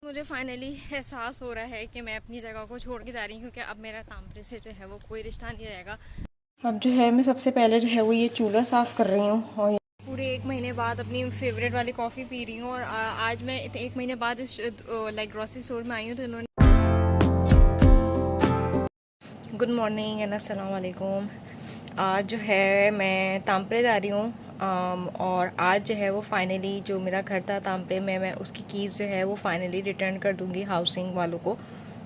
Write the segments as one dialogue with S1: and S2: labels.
S1: मुझे फाइनली एहसास हो रहा है कि मैं अपनी जगह को छोड़ के जा रही हूँ क्योंकि अब मेरा तांबरे से जो है वो कोई रिश्ता नहीं रहेगा। अब जो है मैं सबसे पहले जो है वो ये चूल्हा साफ़ कर रही हूँ और पूरे 1 महीने बाद अपनी फेवरेट वाली कॉफ़ी पी रही हूँ। और आज मैं 1 महीने बाद इस लाइक ग्रॉसरी स्टोर में आई हूँ तो इन्होंने गुड मॉर्निंग एंड अस्सलाम वालेकुम। आज जो है मैं तांपरे जा रही हूँ और आज जो है वो फाइनली जो मेरा घर था तांपरे में, मैं उसकी कीज़ जो है वो फाइनली रिटर्न कर दूँगी हाउसिंग वालों को।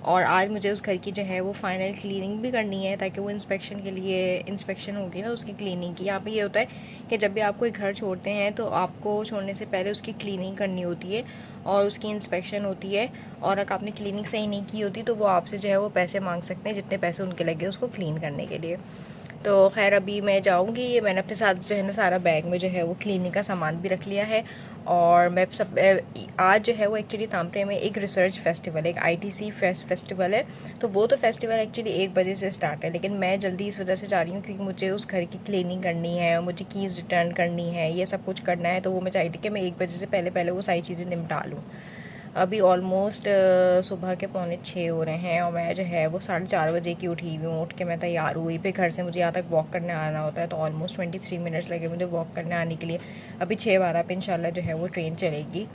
S1: और आज मुझे उस घर की जो है वो फाइनल क्लीनिंग भी करनी है ताकि वो इंस्पेक्शन के लिए इंस्पेक्शन होगी ना उसकी क्लीनिंग की। यहाँ पे ये होता है कि जब भी आप कोई घर छोड़ते हैं तो आपको छोड़ने से पहले उसकी क्लीनिंग करनी होती है और उसकी इंस्पेक्शन होती है। और अगर आपने क्लीनिंग सही नहीं की होती तो वो आपसे जो है वो पैसे मांग सकते हैं, जितने पैसे उनके लगे उसको क्लीन करने के लिए। तो खैर अभी मैं जाऊंगी, ये मैंने अपने साथ जो है ना सारा बैग में जो है वो क्लीनिंग का सामान भी रख लिया है। और मैं सब आज जो है वो एक्चुअली तांपरे में एक रिसर्च फेस्टिवल है, एक आईटीसी फेस्टिवल है। तो वो तो फेस्टिवल एक्चुअली 1 बजे से स्टार्ट है, लेकिन मैं जल्दी इस वजह से जा रही हूँ क्योंकि मुझे उस घर की क्लीनिंग करनी है, मुझे कीज़ रिटर्न करनी है, ये सब कुछ करना है। तो वो मैं चाहती थी कि मैं 1 बजे से पहले पहले वो सारी चीज़ें निपटा लूँ। अभी ऑलमोस्ट सुबह के 5:45 हो रहे हैं और मैं जो है वो 4:30 बजे की उठी हुई हूँ। उठ के मैं तैयार हुई, फिर घर से मुझे यहाँ तक वॉक करने आना होता है तो ऑलमोस्ट 23 मिनट्स लगे मुझे वॉक करने आने के लिए। अभी 6:12 पे इंशाल्लाह जो है वो ट्रेन चलेगी।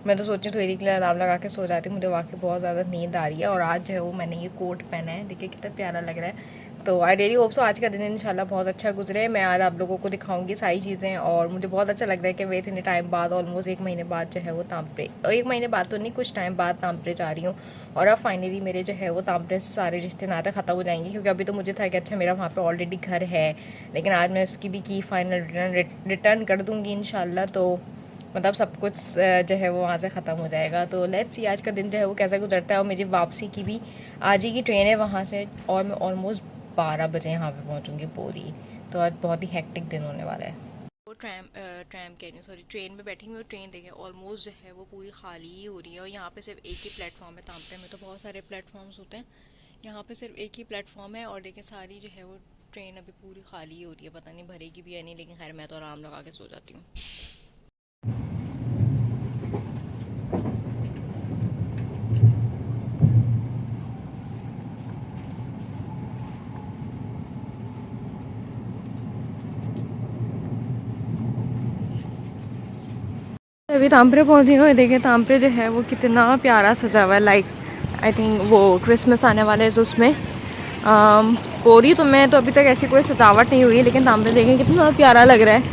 S1: मैं तो सोची थोड़ी के लिए अलार्म लगा के सो जाती, मुझे वाकई बहुत ज़्यादा नींद आ रही है। और आज जो है वो मैंने ये कोट पहना है, देखिए कितना प्यारा लग रहा है। तो आई रियली होप सो आज का दिन इंशाल्लाह बहुत अच्छा गुजरे। मैं आज आप लोगों को दिखाऊंगी सारी चीज़ें और मुझे बहुत अच्छा लग रहा है कि मैं इतने टाइम बाद ऑलमोस्ट 1 महीने बाद जो है वो तांपरे, 1 महीने बाद तो नहीं, कुछ टाइम बाद तांपरे जा रही हूँ। और अब फाइनली मेरे जो है वो तांपरे से सारे रिश्ते नाते ख़त्म हो जाएंगे क्योंकि अभी तो मुझे था कि अच्छा मेरा वहाँ पर ऑलरेडी घर है, लेकिन आज मैं उसकी भी की फाइनल रिटर्न कर दूँगी इंशाल्लाह। तो मतलब सब कुछ जो है वो वहाँ से ख़त्म हो जाएगा। तो लेट्स सी आज का दिन जो है वो कैसा गुजरता है। और मेरी वापसी की भी आज ही की ट्रेन है वहाँ से और मैं ऑलमोस्ट 12 बजे यहाँ पे पहुँचूँगी पूरी। तो आज बहुत ही हेक्टिक दिन होने वाला है। वो ट्रैम कह रही हूँ, सॉरी, ट्रेन में बैठी हुई और ट्रेन देखें ऑलमोस्ट जो है वो पूरी खाली ही हो रही है। और यहाँ पे सिर्फ एक ही प्लेटफॉर्म है, तांपरे में तो बहुत सारे प्लेटफॉर्म्स होते हैं, यहाँ पे सिर्फ एक ही प्लेटफॉर्म है। और देखें सारी जो है वो ट्रेन अभी पूरी खाली हो रही है, पता नहीं भरेगी भी या नहीं, लेकिन खैर मैं तो आराम लगा के सो जाती हूँ। अभी तांपरे पहुंची हूँ, देखिए तांपरे जो है वो कितना प्यारा सजा हुआ है। लाइक आई थिंक वो क्रिसमस आने वाला है तो उसमें पोरी तो में तो अभी तक ऐसी कोई सजावट नहीं हुई, लेकिन तांपरे देखें कितना प्यारा लग रहा है,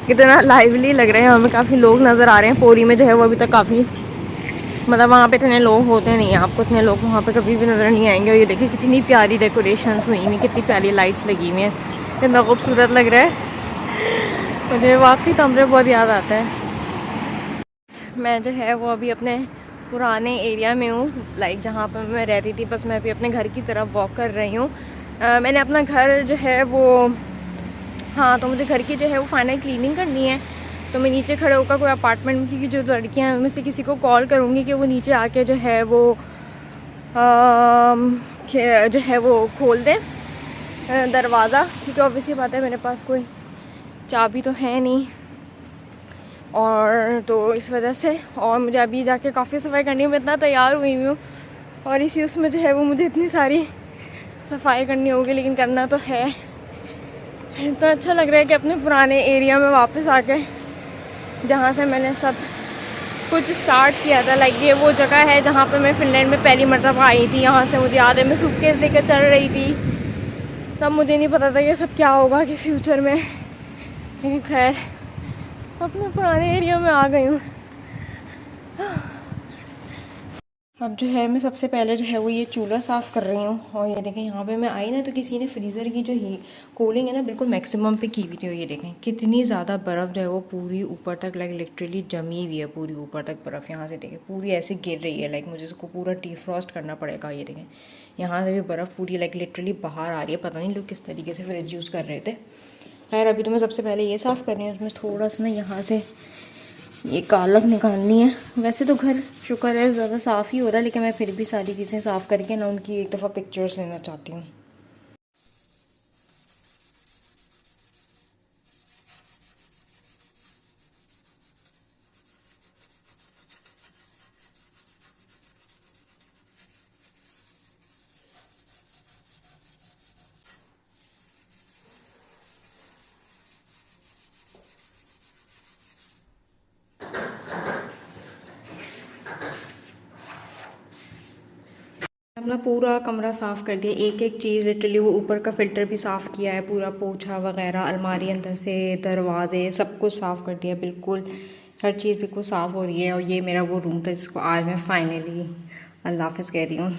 S1: कितना लाइवली लग रहा है। हमें काफ़ी लोग नज़र आ रहे हैं। पोरी में जो है वो अभी तक काफ़ी, मतलब वहाँ पे इतने लोग होते नहीं हैं, आपको इतने लोग वहाँ पे कभी भी नज़र नहीं आएंगे। और ये देखिए कितनी प्यारी डेकोरेशंस हुई हुई, कितनी प्यारी लाइट्स लगी हुई हैं, कितना खूबसूरत लग रहा है। मुझे वाकई तांपरे बहुत याद आता है। मैं जो है वो अभी अपने पुराने एरिया में हूँ, लाइक जहाँ पर मैं रहती थी, बस मैं अभी अपने घर की तरफ वॉक कर रही हूँ। मैंने अपना घर जो है वो, हाँ, तो मुझे घर की जो है वो फाइनल क्लीनिंग करनी है। तो मैं नीचे खड़े होकर कोई अपार्टमेंट की जो लड़कियाँ हैं उनमें से किसी को कॉल करूँगी कि वो नीचे आके जो है वो जो है वो खोल दें दरवाज़ा, क्योंकि ऑब्वियसली बात है मेरे पास कोई चाबी तो है नहीं। और तो इस वजह से, और मुझे अभी जाके काफ़ी सफाई करनी है, मैं इतना तैयार हुई हूँ और इसी उसमें जो है वो मुझे इतनी सारी सफाई करनी होगी, लेकिन करना तो है। इतना अच्छा लग रहा है कि अपने पुराने एरिया में वापस आके, जहाँ से मैंने सब कुछ स्टार्ट किया था। लाइक ये वो जगह है जहाँ पे मैं फ़िनलैंड में पहली मरतबा आई थी। यहाँ से मुझे याद है मैं सूटकेस लेकर चल रही थी, तब मुझे नहीं पता था ये सब क्या होगा कि फ्यूचर में, लेकिन खैर अपने पुराने एरिया में आ गई हूँ। अब जो है मैं सबसे पहले जो है वो ये चूल्हा साफ़ कर रही हूँ। और ये देखें यहाँ पे मैं आई ना तो किसी ने फ्रीज़र की जो ही कूलिंग है ना बिल्कुल मैक्सिमम पे की हुई थी। और ये देखें कितनी ज़्यादा बर्फ़ जो है वो पूरी ऊपर तक लाइक लिटरली जमी हुई है, पूरी ऊपर तक बर्फ़। यहाँ से देखें पूरी ऐसे गिर रही है, लाइक मुझे इसको पूरा डिफ्रॉस्ट करना पड़ेगा। ये देखें यहाँ से भी बर्फ़ पूरी लाइक लिटरली बाहर आ रही है, पता नहीं लोग किस तरीके से फ्रिज यूज़ कर रहे थे। खैर अभी तो मैं सबसे पहले ये साफ़ कर रही हूँ, उसमें थोड़ा सा ना यहाँ से ये कालक निकालनी है। वैसे तो घर शुक्र है ज़्यादा साफ़ ही हो रहा है, लेकिन मैं फिर भी सारी चीज़ें साफ़ करके ना उनकी एक दफ़ा पिक्चर्स लेना चाहती हूँ। अपना पूरा कमरा साफ़ कर दिया, एक एक चीज़ लिटरली, वो ऊपर का फ़िल्टर भी साफ़ किया है, पूरा पोछा वगैरह, अलमारी अंदर से दरवाजे सब कुछ साफ़ कर दिया, बिल्कुल हर चीज़ बिल्कुल साफ़ हो रही है। और ये मेरा वो रूम था जिसको आज मैं फ़ाइनली अल्लाह हाफ़िज़ कह रही हूँ,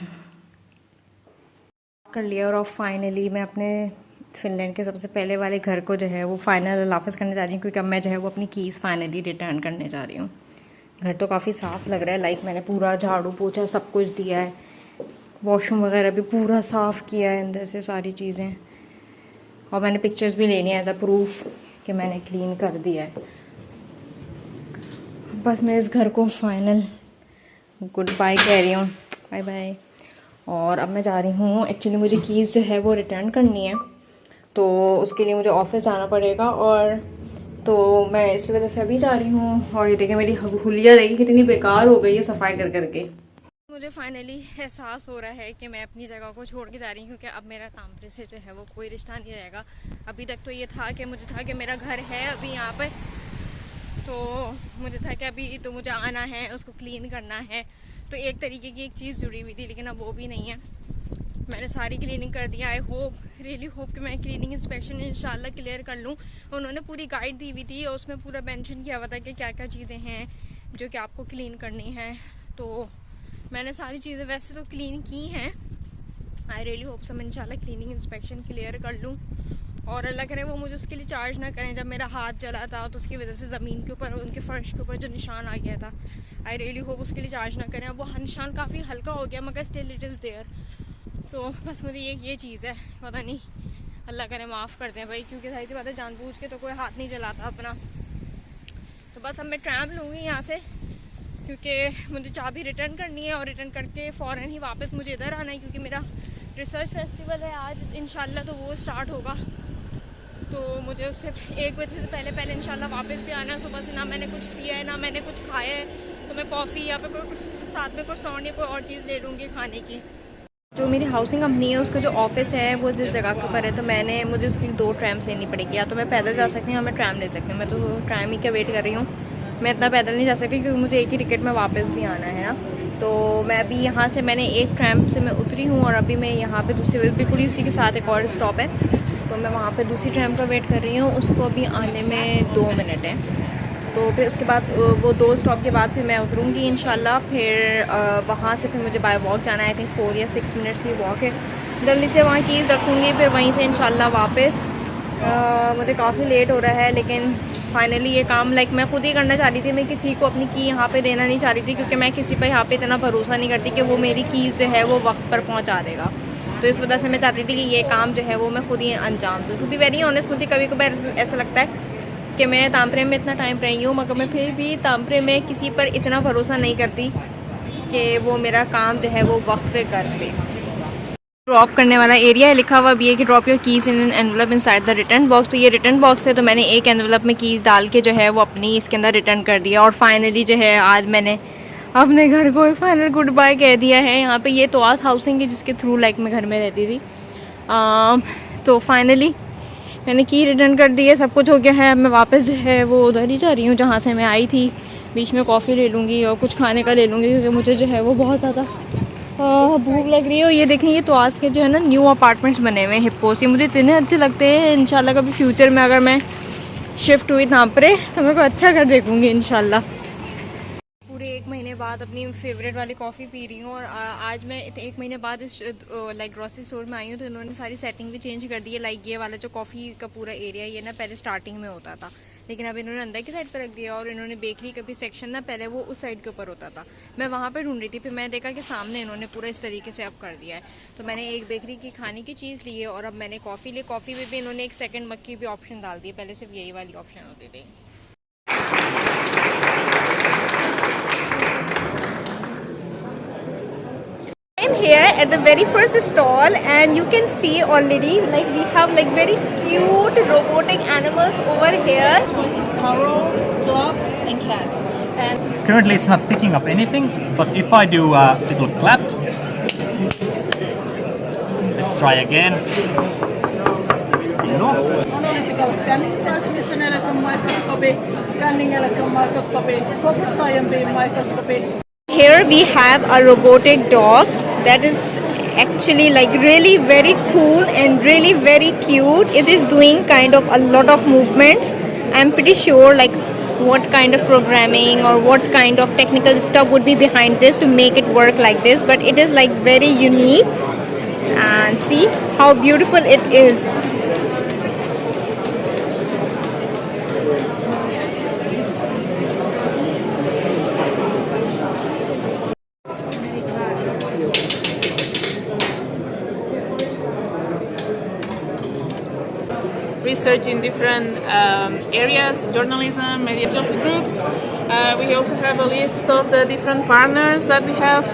S1: कर लिया। और अब फाइनली मैं अपने फ़िनलैंड के सबसे पहले वाले घर को जो है वो फ़ाइनल अल्लाह हाफ़िज़ करने जा रही हूँ, क्योंकि अब मैं जो है वो अपनी कीज़ फाइनली रिटर्न करने जा रही हूँ। घर तो काफ़ी साफ़ लग रहा है, लाइक मैंने पूरा झाड़ू पोछा सब कुछ दिया है, वॉशरूम वगैरह भी पूरा साफ़ किया है अंदर से सारी चीज़ें, और मैंने पिक्चर्स भी लेनी है एज अ प्रूफ कि मैंने क्लीन कर दिया है। बस मैं इस घर को फाइनल गुड बाय कह रही हूँ, बाय बाय। और अब मैं जा रही हूँ, एक्चुअली मुझे कीज़ जो है वो रिटर्न करनी है, तो उसके लिए मुझे ऑफिस जाना पड़ेगा, और तो मैं इस वजह से अभी जा रही हूँ। और ये देखिए मेरी हुलिया देखिए कितनी बेकार हो गई है सफाई कर करके। मुझे फाइनली एहसास हो रहा है कि मैं अपनी जगह को छोड़ के जा रही हूँ, क्योंकि अब मेरा तांपरे से जो है वो कोई रिश्ता नहीं रहेगा। अभी तक तो ये था कि मुझे था कि मेरा घर है अभी यहाँ पर, तो मुझे था कि अभी तो मुझे आना है, उसको क्लीन करना है, तो एक तरीके की एक चीज़ जुड़ी हुई थी, लेकिन अब वो भी नहीं है। मैंने सारी क्लीनिंग कर दिया। आई होप, रियली होप कि मैं क्लीनिंग इंस्पेक्शन इंशाल्लाह क्लियर कर लूँ। उन्होंने पूरी गाइड दी हुई थी और उसमें पूरा मेंशन किया हुआ था कि क्या क्या चीज़ें हैं जो कि आपको क्लीन करनी है, तो मैंने सारी चीज़ें वैसे तो क्लीन की हैं। आई रियली होप से मैं इंशाल्लाह क्लीनिंग इंस्पेक्शन क्लियर कर लूँ, और अल्लाह करे वो मुझे उसके लिए चार्ज ना करें। जब मेरा हाथ जला था तो उसकी वजह से ज़मीन के ऊपर, उनके फ़र्श के ऊपर जो निशान आ गया था, आई रियली होप उसके लिए चार्ज ना करें। अब वो निशान काफ़ी हल्का हो गया, मगर स्टिल इट इज़ देयर। तो बस मुझे ये चीज़ है, पता नहीं, अल्लाह करे माफ़ कर दें भाई, क्योंकि सारी सी बात है, जानबूझ के तो कोई हाथ नहीं जलाता अपना। तो बस अब मैं ट्रैम लूँगी यहाँ से, क्योंकि मुझे चाबी रिटर्न करनी है, और रिटर्न करके फ़ौरन ही वापस मुझे इधर आना है, क्योंकि मेरा रिसर्च फेस्टिवल है आज इंशाल्लाह, तो वो स्टार्ट होगा। तो मुझे उससे 1 बजे से पहले इंशाल्लाह वापस भी आना है। सुबह से ना मैंने कुछ पिया है ना मैंने कुछ खाया है, तो मैं कॉफ़ी या फिर कोई साथ में croissant या कोई और चीज़ ले लूँगी खाने की। जो मेरी हाउसिंग कंपनी है उसका जो ऑफिस है वो जिस जगह के ऊपर है, तो मुझे उसके लिए 2 ट्रैम्स लेनी पड़ेगी, या तो मैं पैदल जा सकती हूँ या मैं ट्रैम ले सकती हूँ। मैं तो ट्रैम ही का वेट कर रही हूँ, मैं इतना पैदल नहीं जा सकती, क्योंकि मुझे एक ही टिकट में वापस भी आना है ना। तो मैं अभी यहाँ से, मैंने एक ट्रैम से मैं उतरी हूँ, और अभी मैं यहाँ पे दूसरे बिल्कुल ही उसी के साथ एक और स्टॉप है, तो मैं वहाँ पे दूसरी ट्रैम का वेट कर रही हूँ। उसको अभी आने में 2 मिनट है, तो फिर उसके बाद वो 2 स्टॉप के बाद फिर मैं उतरूँगी इंशाल्लाह। फिर वहाँ से फिर मुझे बाय वॉक जाना है, आई थिंक 4 या 6 मिनट्स की वॉक है। जल्दी से वहाँ कीज़ रखूँगी, फिर वहीं से इंशाल्लाह वापस। मुझे काफ़ी लेट हो रहा है, लेकिन फाइनली ये काम लाइक मैं खुद ही करना चाह रही थी। मैं किसी को अपनी की यहाँ पे देना नहीं चाह रही थी, क्योंकि मैं किसी पर यहाँ पे इतना भरोसा नहीं करती कि वो मेरी कीज़ जो है वो वक्त पर पहुँचा देगा। तो इस वजह से मैं चाहती थी कि ये काम जो है वो मैं खुद ही अंजाम दूँ। टू बी वेरी ऑनेस्ट, मुझे कभी कभार ऐसा लगता है कि मैं तांपरे में इतना टाइम रही हूँ, मगर मैं फिर भी तांपरे में किसी पर इतना भरोसा नहीं करती कि वो मेरा काम जो है वो वक्त पे कर दे। ड्रॉप करने वाला एरिया है, लिखा हुआ भी है कि drop your keys in an envelope inside the return box. तो ये रिटर्न बॉक्स है, तो मैंने एक एनवलप में कीज़ डाल के जो है वो अपनी इसके अंदर रिटर्न कर दिया। और फाइनली जो है आज मैंने अपने घर को फाइनल गुड बाय कह दिया है। यहाँ पे ये तोआस हाउसिंग है जिसके थ्रू लाइक मैं घर में रहती थी। तो फाइनली मैंने की रिटर्न कर दी है, सब कुछ हो गया है। अब मैं वापस जो है वो उधर ही जा रही हूँ जहाँ से मैं आई थी। बीच में कॉफ़ी ले लूँगी और कुछ खाने का ले लूँगी, क्योंकि मुझे जो है वो बहुत ज़्यादा भूख लग रही है। और ये देखें, ये तोआस के जो है ना न्यू अपार्टमेंट्स बने हुए हैं हिप्पो से, मुझे इतने अच्छे लगते हैं। इंशाल्लाह कभी फ्यूचर में अगर मैं शिफ्ट हुई तांपरे तो मैं कोई अच्छा कर देखूँगी इंशाल्लाह। पूरे 1 महीने बाद अपनी फेवरेट वाली कॉफ़ी पी रही हूँ। और आज मैं 1 महीने बाद इस लाइक ग्रॉसरी स्टोर में आई हूँ, तो इन्होंने सारी सेटिंग भी चेंज कर दी है। लाइक ये वाला जो कॉफ़ी का पूरा एरिया ये ना पहले स्टार्टिंग में होता था, लेकिन अब इन्होंने अंदर की साइड पर रख दिया। और इन्होंने बेकरी का भी सेक्शन ना पहले वो उस साइड के ऊपर होता था, मैं वहाँ पर ढूंढ रही थी, फिर मैं देखा कि सामने इन्होंने पूरा इस तरीके से अब कर दिया है। तो मैंने एक बेकरी की खाने की चीज़ ली है, और अब मैंने कॉफ़ी ली। कॉफ़ी में भी इन्होंने एक सेकेंड मग की भी ऑप्शन डाल दी है, पहले सिर्फ यही वाली ऑप्शन होती थी। I'm here at the very first stall, and you can see already like we have like very cute robotic animals over here. One is parrot, dog, and cat. And
S2: currently it's not picking up anything, but if I do a little clap, let's try again. No.
S3: Analytical scanning, transmission electron microscopy, scanning electron microscopy, focused ion beam microscopy.
S1: Here we have a robotic dog that is actually like really very cool and really very cute. It is doing kind of a lot of movements. I'm pretty sure like what kind of programming or what kind of technical stuff would be behind this to make it work like this, but it is like very unique. And see how beautiful it is.
S4: Research in different areas, journalism, media of the groups. We also have a list of the different partners that we have.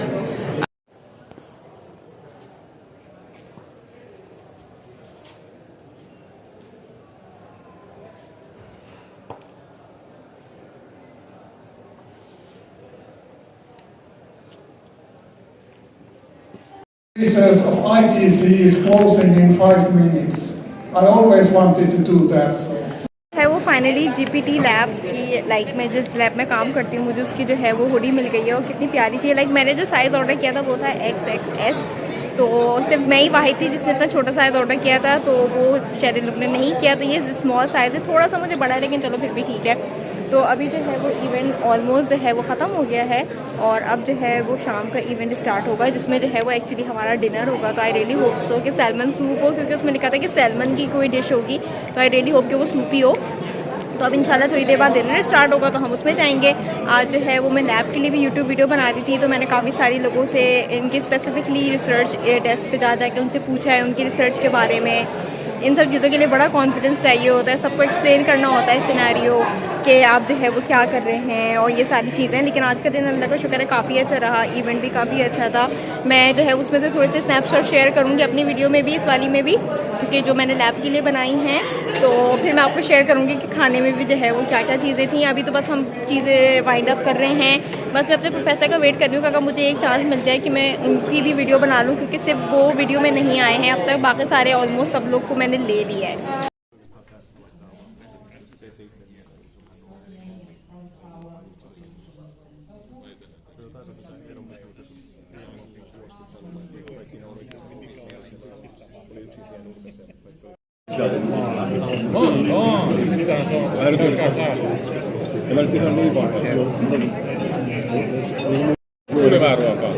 S5: Research of ITC is closing in 5 minutes. I always wanted to do that. So.
S1: है वो finally GPT lab की, like मैं जिस lab में काम करती हूँ मुझे उसकी जो है वो हुडी मिल गई है और कितनी प्यारी सी है। लाइक मैंने जो साइज़ ऑर्डर किया था वो था XXS, तो सिर्फ मैं ही वाहिद थी जिसने इतना छोटा साइज़ ऑर्डर किया था, तो वो शायद इन लोग ने नहीं किया, तो ये स्मॉल साइज़ है, थोड़ा सा मुझे बड़ा है लेकिन चलो फिर भी ठीक है। तो अभी जो है वो इवेंट ऑलमोस्ट जो है वो ख़त्म हो गया है और अब जो है वो शाम का इवेंट स्टार्ट होगा जिसमें जो है वो एक्चुअली हमारा डिनर होगा। तो आई रियली होप सो कि सैल्मन सूप हो, क्योंकि उसमें लिखा था कि सैल्मन की कोई डिश होगी, तो आई रियली होप कि वो सूप ही हो। तो अब इंशाल्लाह थोड़ी देर बाद डिनर स्टार्ट होगा तो हम उसमें जाएंगे। आज जो है वो मैं लैब के लिए भी यूट्यूब वीडियो बना रही थी, तो मैंने काफ़ी सारी लोगों से इनके स्पेसिफिकली रिसर्च डेस्क पे जा के उनसे पूछा है उनकी रिसर्च के बारे में। इन सब चीज़ों के लिए बड़ा कॉन्फिडेंस चाहिए होता है, सबको एक्सप्लेन करना होता है सिनेरियो कि आप जो है वो क्या कर रहे हैं और ये सारी चीज़ें। लेकिन आज का दिन अल्लाह का शुक्र है काफ़ी अच्छा रहा, इवेंट भी काफ़ी अच्छा था। मैं जो है उसमें से थोड़े से स्नैपशॉट शेयर करूँगी अपनी वीडियो में भी, इस वाली में भी, क्योंकि जो मैंने लैब के लिए बनाई हैं, तो फिर मैं आपको शेयर करूँगी कि खाने में भी जो है वो क्या क्या चीज़ें थी। अभी तो बस हम चीज़ें वाइंड अप कर रहे हैं, बस मैं अपने प्रोफेसर का वेट कर रही हूँ कि अगर मुझे एक चांस मिल जाए कि मैं उनकी भी वीडियो बना लूँ, क्योंकि सिर्फ वो वीडियो में नहीं आए हैं अब तक, बाकी सारे ऑलमोस्ट सब लोग को मैंने ले लिया है।
S6: Hyvää ruokaa.